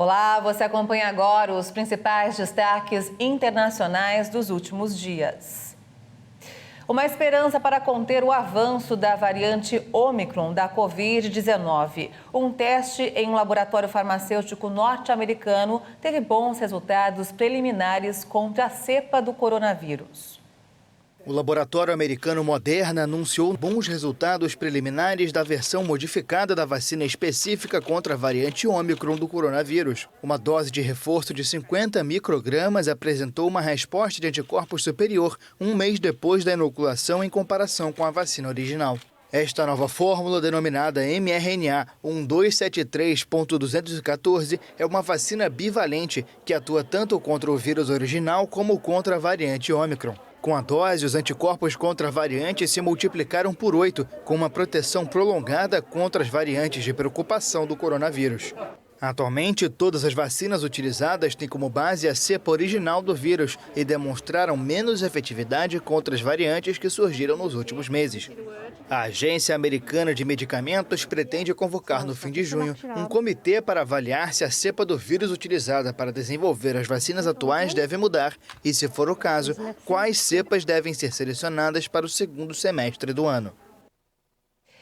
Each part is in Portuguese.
Olá, você acompanha agora os principais destaques internacionais dos últimos dias. Uma esperança para conter o avanço da variante Ômicron da Covid-19. Um teste em um laboratório farmacêutico norte-americano teve bons resultados preliminares contra a cepa do coronavírus. O laboratório americano Moderna anunciou bons resultados preliminares da versão modificada da vacina específica contra a variante Ômicron do coronavírus. Uma dose de reforço de 50 microgramas apresentou uma resposta de anticorpos superior um mês depois da inoculação em comparação com a vacina original. Esta nova fórmula, denominada mRNA 1273.214, é uma vacina bivalente que atua tanto contra o vírus original como contra a variante Ômicron. Com a dose, os anticorpos contra a variante se multiplicaram por 8, com uma proteção prolongada contra as variantes de preocupação do coronavírus. Atualmente, todas as vacinas utilizadas têm como base a cepa original do vírus e demonstraram menos efetividade contra as variantes que surgiram nos últimos meses. A Agência Americana de Medicamentos pretende convocar no fim de junho um comitê para avaliar se a cepa do vírus utilizada para desenvolver as vacinas atuais deve mudar e, se for o caso, quais cepas devem ser selecionadas para o segundo semestre do ano.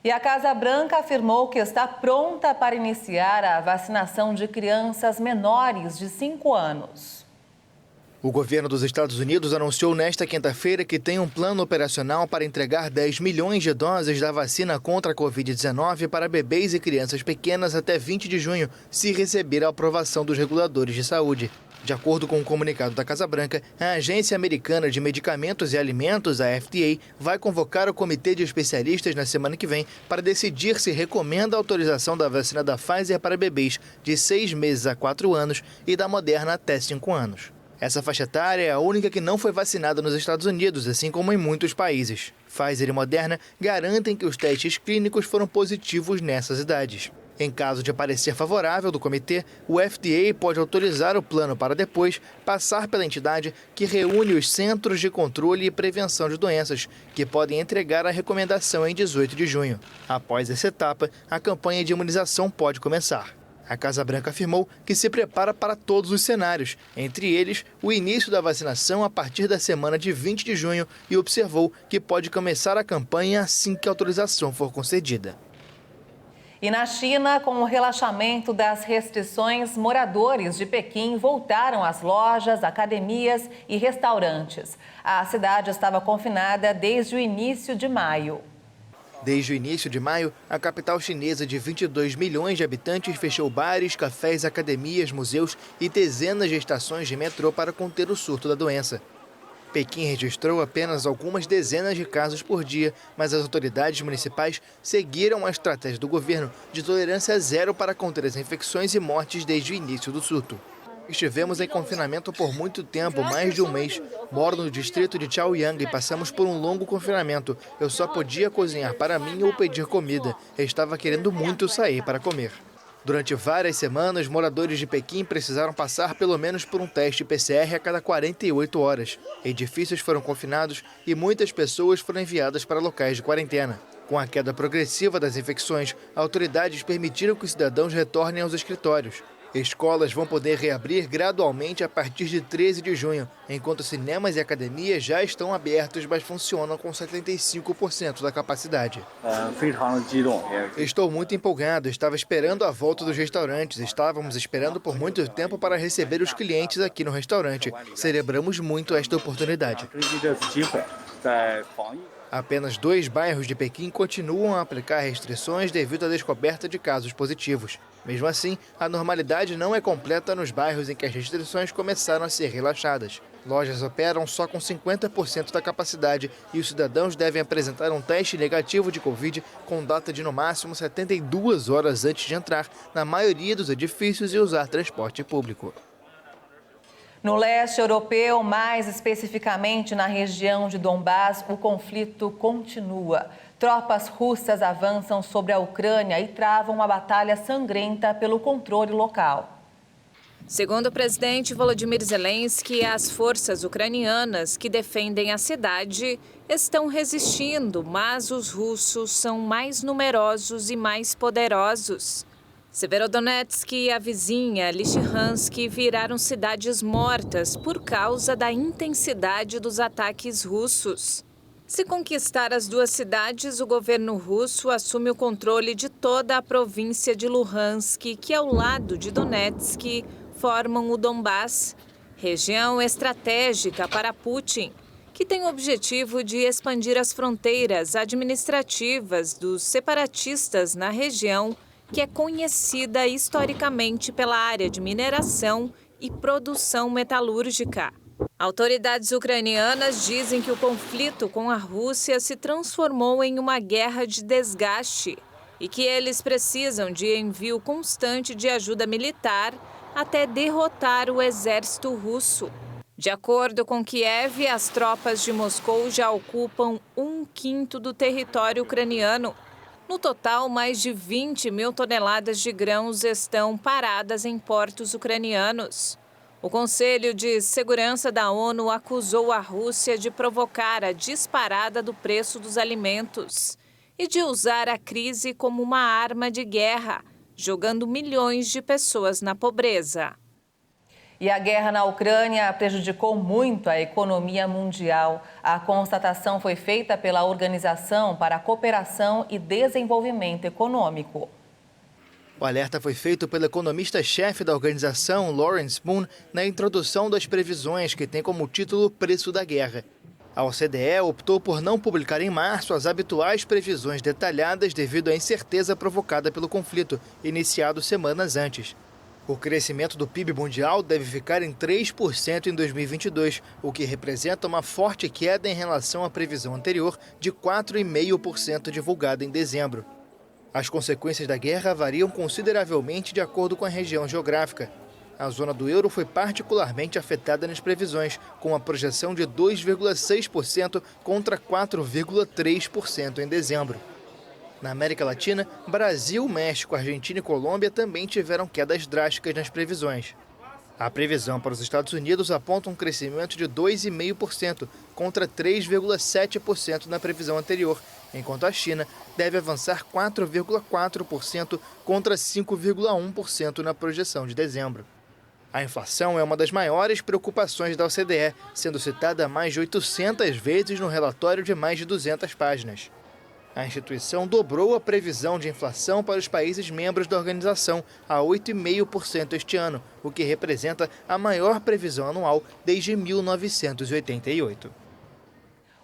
E a Casa Branca afirmou que está pronta para iniciar a vacinação de crianças menores de 5 anos. O governo dos Estados Unidos anunciou nesta quinta-feira que tem um plano operacional para entregar 10 milhões de doses da vacina contra a Covid-19 para bebês e crianças pequenas até 20 de junho, se receber a aprovação dos reguladores de saúde. De acordo com o comunicado da Casa Branca, a Agência Americana de Medicamentos e Alimentos, a FDA, vai convocar o comitê de especialistas na semana que vem para decidir se recomenda a autorização da vacina da Pfizer para bebês de 6 meses a 4 anos e da Moderna até 5 anos. Essa faixa etária é a única que não foi vacinada nos Estados Unidos, assim como em muitos países. Pfizer e Moderna garantem que os testes clínicos foram positivos nessas idades. Em caso de parecer favorável do comitê, o FDA pode autorizar o plano para depois passar pela entidade que reúne os Centros de Controle e Prevenção de Doenças, que podem entregar a recomendação em 18 de junho. Após essa etapa, a campanha de imunização pode começar. A Casa Branca afirmou que se prepara para todos os cenários, entre eles o início da vacinação a partir da semana de 20 de junho e observou que pode começar a campanha assim que a autorização for concedida. E na China, com o relaxamento das restrições, moradores de Pequim voltaram às lojas, academias e restaurantes. A cidade estava confinada desde o início de maio. Desde o início de maio, a capital chinesa de 22 milhões de habitantes fechou bares, cafés, academias, museus e dezenas de estações de metrô para conter o surto da doença. Pequim registrou apenas algumas dezenas de casos por dia, mas as autoridades municipais seguiram a estratégia do governo de tolerância zero para conter as infecções e mortes desde o início do surto. Estivemos em confinamento por muito tempo, mais de um mês. Moro no distrito de Chaoyang e passamos por um longo confinamento. Eu só podia cozinhar para mim ou pedir comida. Eu estava querendo muito sair para comer. Durante várias semanas, moradores de Pequim precisaram passar pelo menos por um teste PCR a cada 48 horas. Edifícios foram confinados e muitas pessoas foram enviadas para locais de quarentena. Com a queda progressiva das infecções, autoridades permitiram que os cidadãos retornem aos escritórios. Escolas vão poder reabrir gradualmente a partir de 13 de junho, enquanto cinemas e academias já estão abertos, mas funcionam com 75% da capacidade. Estou muito empolgado, estava esperando a volta dos restaurantes, estávamos esperando por muito tempo para receber os clientes aqui no restaurante. Celebramos muito esta oportunidade. Apenas 2 bairros de Pequim continuam a aplicar restrições devido à descoberta de casos positivos. Mesmo assim, a normalidade não é completa nos bairros em que as restrições começaram a ser relaxadas. Lojas operam só com 50% da capacidade e os cidadãos devem apresentar um teste negativo de Covid com data de no máximo 72 horas antes de entrar na maioria dos edifícios e usar transporte público. No leste europeu, mais especificamente na região de Donbás, o conflito continua. Tropas russas avançam sobre a Ucrânia e travam uma batalha sangrenta pelo controle local. Segundo o presidente Volodymyr Zelensky, as forças ucranianas que defendem a cidade estão resistindo, mas os russos são mais numerosos e mais poderosos. Severodonetsk e a vizinha Lysychansk viraram cidades mortas por causa da intensidade dos ataques russos. Se conquistar as duas cidades, o governo russo assume o controle de toda a província de Luhansk, que ao lado de Donetsk formam o Donbass, região estratégica para Putin, que tem o objetivo de expandir as fronteiras administrativas dos separatistas na região, que é conhecida historicamente pela área de mineração e produção metalúrgica. Autoridades ucranianas dizem que o conflito com a Rússia se transformou em uma guerra de desgaste e que eles precisam de envio constante de ajuda militar até derrotar o exército russo. De acordo com Kiev, as tropas de Moscou já ocupam 1/5 do território ucraniano. No total, mais de 20 mil toneladas de grãos estão paradas em portos ucranianos. O Conselho de Segurança da ONU acusou a Rússia de provocar a disparada do preço dos alimentos e de usar a crise como uma arma de guerra, jogando milhões de pessoas na pobreza. E a guerra na Ucrânia prejudicou muito a economia mundial. A constatação foi feita pela Organização para a Cooperação e Desenvolvimento Econômico. O alerta foi feito pelo economista-chefe da organização, Lawrence Boone, na introdução das previsões, que tem como título Preço da Guerra. A OCDE optou por não publicar em março as habituais previsões detalhadas devido à incerteza provocada pelo conflito, iniciado semanas antes. O crescimento do PIB mundial deve ficar em 3% em 2022, o que representa uma forte queda em relação à previsão anterior de 4,5% divulgada em dezembro. As consequências da guerra variam consideravelmente de acordo com a região geográfica. A zona do euro foi particularmente afetada nas previsões, com uma projeção de 2,6% contra 4,3% em dezembro. Na América Latina, Brasil, México, Argentina e Colômbia também tiveram quedas drásticas nas previsões. A previsão para os Estados Unidos aponta um crescimento de 2,5% contra 3,7% na previsão anterior, enquanto a China deve avançar 4,4% contra 5,1% na projeção de dezembro. A inflação é uma das maiores preocupações da OCDE, sendo citada mais de 800 vezes no relatório de mais de 200 páginas. A instituição dobrou a previsão de inflação para os países membros da organização a 8,5% este ano, o que representa a maior previsão anual desde 1988.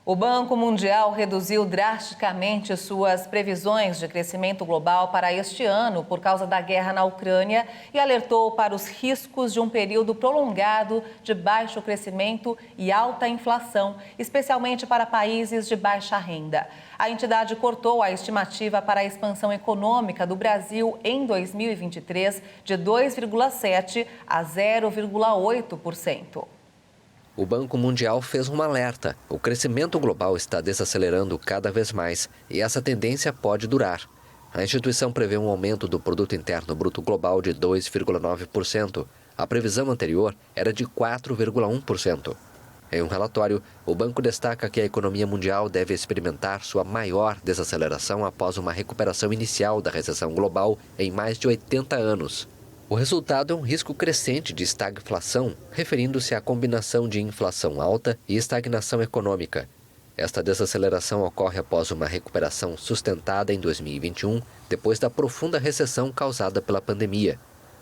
O Banco Mundial reduziu drasticamente suas previsões de crescimento global para este ano por causa da guerra na Ucrânia e alertou para os riscos de um período prolongado de baixo crescimento e alta inflação, especialmente para países de baixa renda. A entidade cortou a estimativa para a expansão econômica do Brasil em 2023 de 2,7% a 0,8%. O Banco Mundial fez um alerta. O crescimento global está desacelerando cada vez mais e essa tendência pode durar. A instituição prevê um aumento do Produto Interno Bruto Global de 2,9%. A previsão anterior era de 4,1%. Em um relatório, o banco destaca que a economia mundial deve experimentar sua maior desaceleração após uma recuperação inicial da recessão global em mais de 80 anos. O resultado é um risco crescente de estagflação, referindo-se à combinação de inflação alta e estagnação econômica. Esta desaceleração ocorre após uma recuperação sustentada em 2021, depois da profunda recessão causada pela pandemia.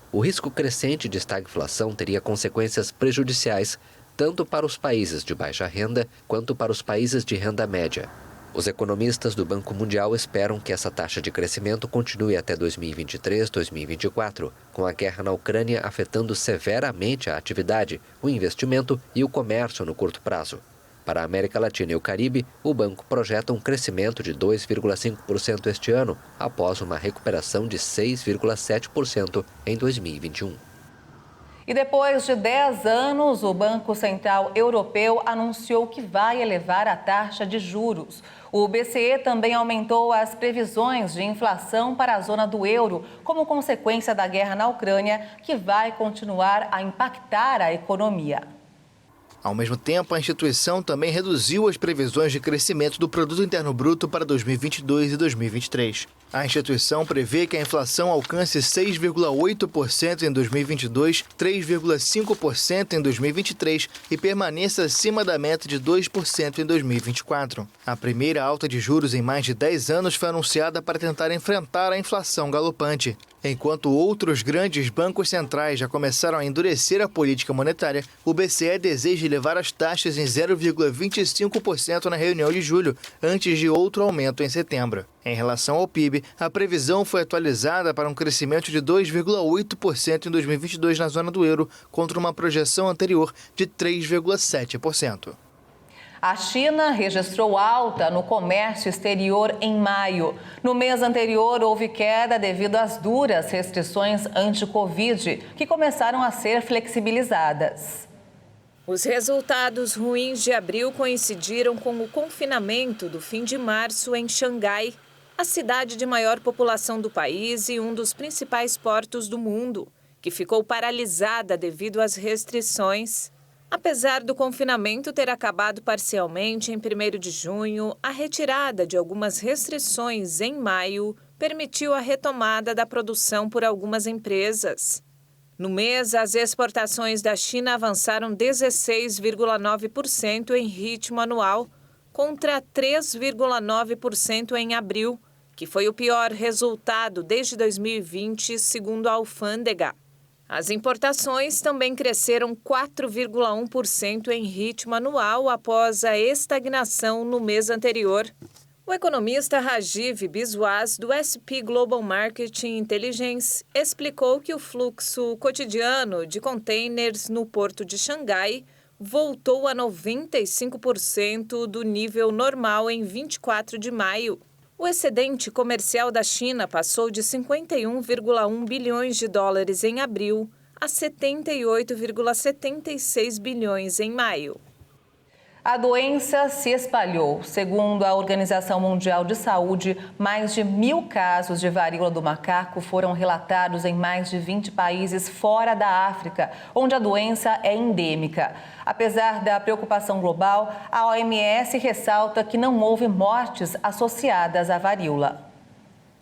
O risco crescente de estagflação teria consequências prejudiciais tanto para os países de baixa renda quanto para os países de renda média. Os economistas do Banco Mundial esperam que essa taxa de crescimento continue até 2023-2024, com a guerra na Ucrânia afetando severamente a atividade, o investimento e o comércio no curto prazo. Para a América Latina e o Caribe, o banco projeta um crescimento de 2,5% este ano, após uma recuperação de 6,7% em 2021. E depois de 10 anos, o Banco Central Europeu anunciou que vai elevar a taxa de juros. O BCE também aumentou as previsões de inflação para a zona do euro, como consequência da guerra na Ucrânia, que vai continuar a impactar a economia. Ao mesmo tempo, a instituição também reduziu as previsões de crescimento do Produto Interno Bruto para 2022 e 2023. A instituição prevê que a inflação alcance 6,8% em 2022, 3,5% em 2023 e permaneça acima da meta de 2% em 2024. A primeira alta de juros em mais de 10 anos foi anunciada para tentar enfrentar a inflação galopante. Enquanto outros grandes bancos centrais já começaram a endurecer a política monetária, o BCE deseja elevar as taxas em 0,25% na reunião de julho, antes de outro aumento em setembro. Em relação ao PIB, a previsão foi atualizada para um crescimento de 2,8% em 2022 na zona do euro, contra uma projeção anterior de 3,7%. A China registrou alta no comércio exterior em maio. No mês anterior, houve queda devido às duras restrições anti-Covid, que começaram a ser flexibilizadas. Os resultados ruins de abril coincidiram com o confinamento do fim de março em Xangai, a cidade de maior população do país e um dos principais portos do mundo, que ficou paralisada devido às restrições. Apesar do confinamento ter acabado parcialmente em 1º de junho, a retirada de algumas restrições em maio permitiu a retomada da produção por algumas empresas. No mês, as exportações da China avançaram 16,9% em ritmo anual, contra 3,9% em abril, que foi o pior resultado desde 2020, segundo a alfândega. As importações também cresceram 4,1% em ritmo anual após a estagnação no mês anterior. O economista Rajiv Biswas, do SP Global Marketing Intelligence, explicou que o fluxo cotidiano de contêineres no porto de Xangai voltou a 95% do nível normal em 24 de maio. O excedente comercial da China passou de 51,1 bilhões de dólares em abril a 78,76 bilhões em maio. A doença se espalhou. Segundo a Organização Mundial de Saúde, mais de 1.000 casos de varíola do macaco foram relatados em mais de 20 países fora da África, onde a doença é endêmica. Apesar da preocupação global, a OMS ressalta que não houve mortes associadas à varíola.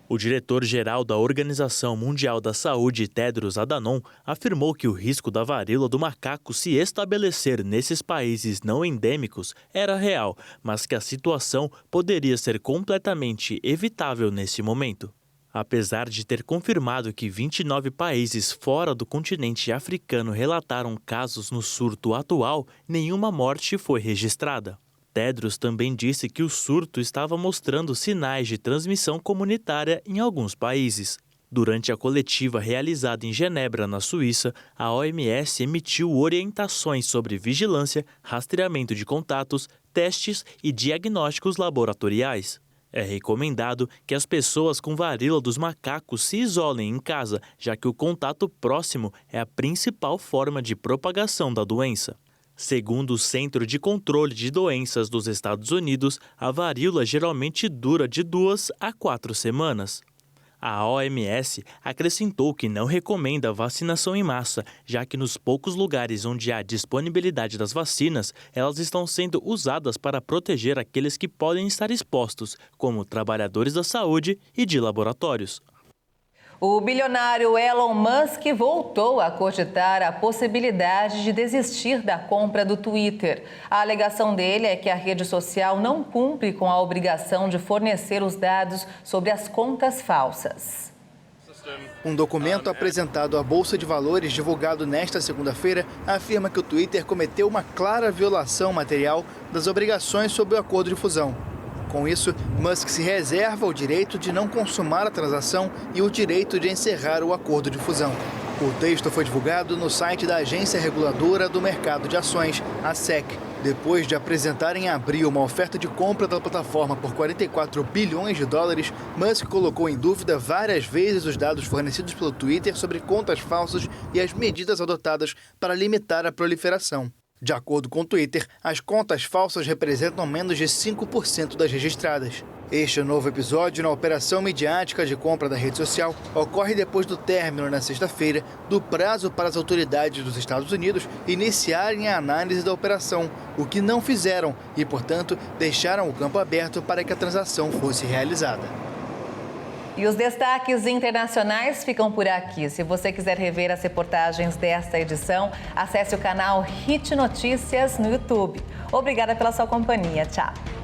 O diretor-geral da Organização Mundial da Saúde, Tedros Adhanom, afirmou que o risco da varíola do macaco se estabelecer nesses países não endêmicos era real, mas que a situação poderia ser completamente evitável nesse momento. Apesar de ter confirmado que 29 países fora do continente africano relataram casos no surto atual, nenhuma morte foi registrada. Tedros também disse que o surto estava mostrando sinais de transmissão comunitária em alguns países. Durante a coletiva realizada em Genebra, na Suíça, a OMS emitiu orientações sobre vigilância, rastreamento de contatos, testes e diagnósticos laboratoriais. É recomendado que as pessoas com varíola dos macacos se isolem em casa, já que o contato próximo é a principal forma de propagação da doença. Segundo o Centro de Controle de Doenças dos Estados Unidos, a varíola geralmente dura de 2 a 4 semanas. A OMS acrescentou que não recomenda a vacinação em massa, já que nos poucos lugares onde há disponibilidade das vacinas, elas estão sendo usadas para proteger aqueles que podem estar expostos, como trabalhadores da saúde e de laboratórios. O bilionário Elon Musk voltou a cogitar a possibilidade de desistir da compra do Twitter. A alegação dele é que a rede social não cumpre com a obrigação de fornecer os dados sobre as contas falsas. Um documento apresentado à Bolsa de Valores, divulgado nesta segunda-feira, afirma que o Twitter cometeu uma clara violação material das obrigações sob o acordo de fusão. Com isso, Musk se reserva o direito de não consumar a transação e o direito de encerrar o acordo de fusão. O texto foi divulgado no site da Agência Reguladora do Mercado de Ações, a SEC. Depois de apresentar em abril uma oferta de compra da plataforma por 44 bilhões de dólares, Musk colocou em dúvida várias vezes os dados fornecidos pelo Twitter sobre contas falsas e as medidas adotadas para limitar a proliferação. De acordo com o Twitter, as contas falsas representam menos de 5% das registradas. Este novo episódio na operação midiática de compra da rede social ocorre depois do término, na sexta-feira, do prazo para as autoridades dos Estados Unidos iniciarem a análise da operação, o que não fizeram e, portanto, deixaram o campo aberto para que a transação fosse realizada. E os destaques internacionais ficam por aqui. Se você quiser rever as reportagens desta edição, acesse o canal Hit Notícias no YouTube. Obrigada pela sua companhia. Tchau.